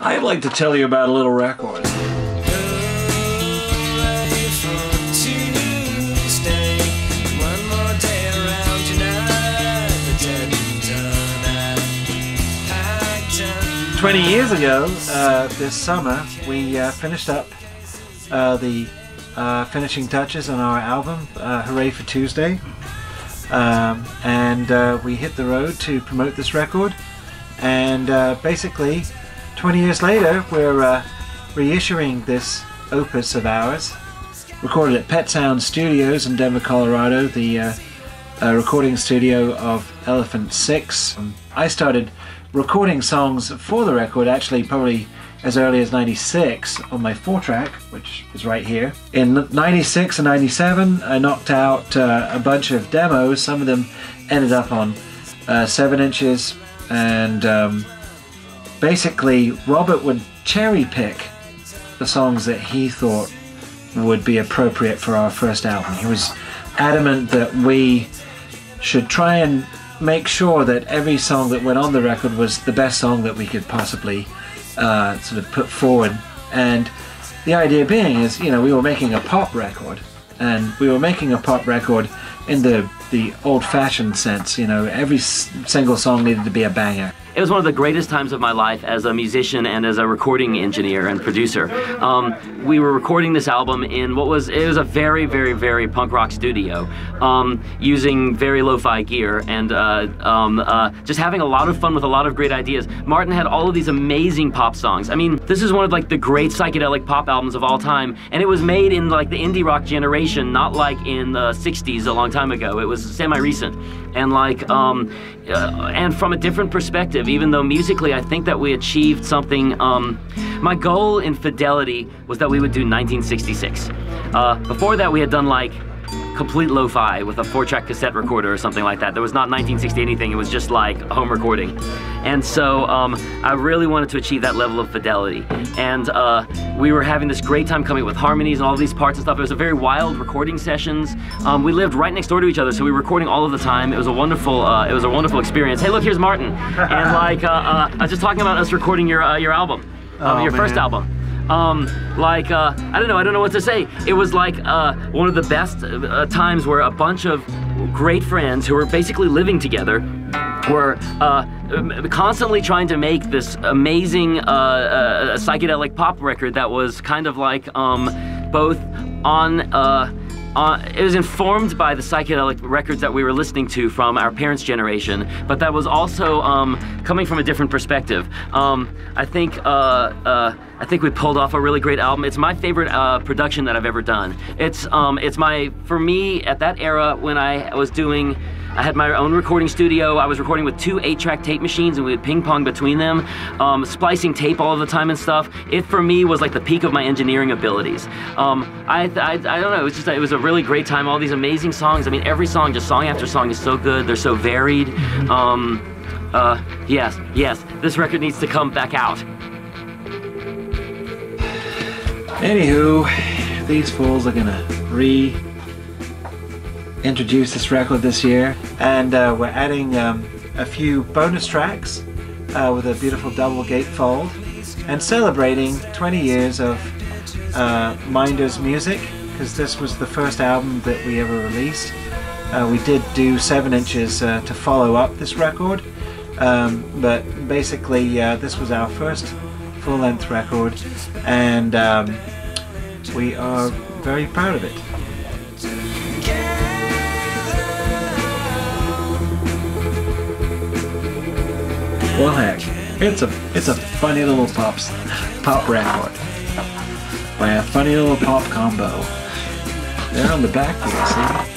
I'd like to tell you about a little record. Hooray for Tuesday, one more day around United, packed up. 20 years ago, this summer, we finished up the finishing touches on our album, Hooray For Tuesday. And we hit the road to promote this record. And basically, 20 years later, we're reissuing this opus of ours, recorded at Pet Sound Studios in Denver, Colorado, the recording studio of Elephant 6. I started recording songs for the record actually probably as early as 96 on my 4-track, which is right here. In 96 and 97, I knocked out a bunch of demos. Some of them ended up on 7 inches, and basically Robert would cherry pick the songs that he thought would be appropriate for our first album. He was adamant that we should try and make sure that every song that went on the record was the best song that we could possibly sort of put forward. And the idea being is, you know, we were making a pop record, and we were making a pop record in the old-fashioned sense. You know, every single song needed to be a banger. It was one of the greatest times of my life as a musician and as a recording engineer and producer. We were recording this album in it was a very, very, very punk rock studio, using very lo-fi gear and just having a lot of fun with a lot of great ideas. Martyn had all of these amazing pop songs. I mean, this is one of like the great psychedelic pop albums of all time, and it was made in like the indie rock generation, not like in the 60s a long time ago. It was semi-recent, and like and from a different perspective. Even though musically I think that we achieved something. My goal in Fidelity was that we would do 1966. Before that we had done like complete lo-fi with a 4-track cassette recorder or something like that. There was not 1960 anything, it was just like a home recording. And so I really wanted to achieve that level of fidelity. And we were having this great time coming up with harmonies and all these parts and stuff. It was a very wild recording sessions. We lived right next door to each other, so we were recording all of the time. It was a wonderful experience. Hey, look, here's Martyn. And like, I was just talking about us recording your album, your first album. I don't know what to say. It was like one of the best times where a bunch of great friends who were basically living together were constantly trying to make this amazing psychedelic pop record that was kind of like both on it was informed by the psychedelic records that we were listening to from our parents' generation, but that was also coming from a different perspective. I think we pulled off a really great album. It's my favorite production that I've ever done. For me, at that era when I had my own recording studio. I was recording with 2 8-track tape machines, and we would ping pong between them, splicing tape all of the time and stuff. It, for me, was like the peak of my engineering abilities. I don't know, it was a really great time, all these amazing songs. I mean, every song, just song after song is so good, they're so varied. Yes, this record needs to come back out. Anywho, these fools are gonna introduce this record this year, and we're adding a few bonus tracks with a beautiful double gatefold, and celebrating 20 years of Minder's music, because this was the first album that we ever released. We did do 7 inches to follow up this record, but basically this was our first full-length record, and we are very proud of it. Well, heck, it's a funny little pop record by a funny little pop combo. There on the back, you can see.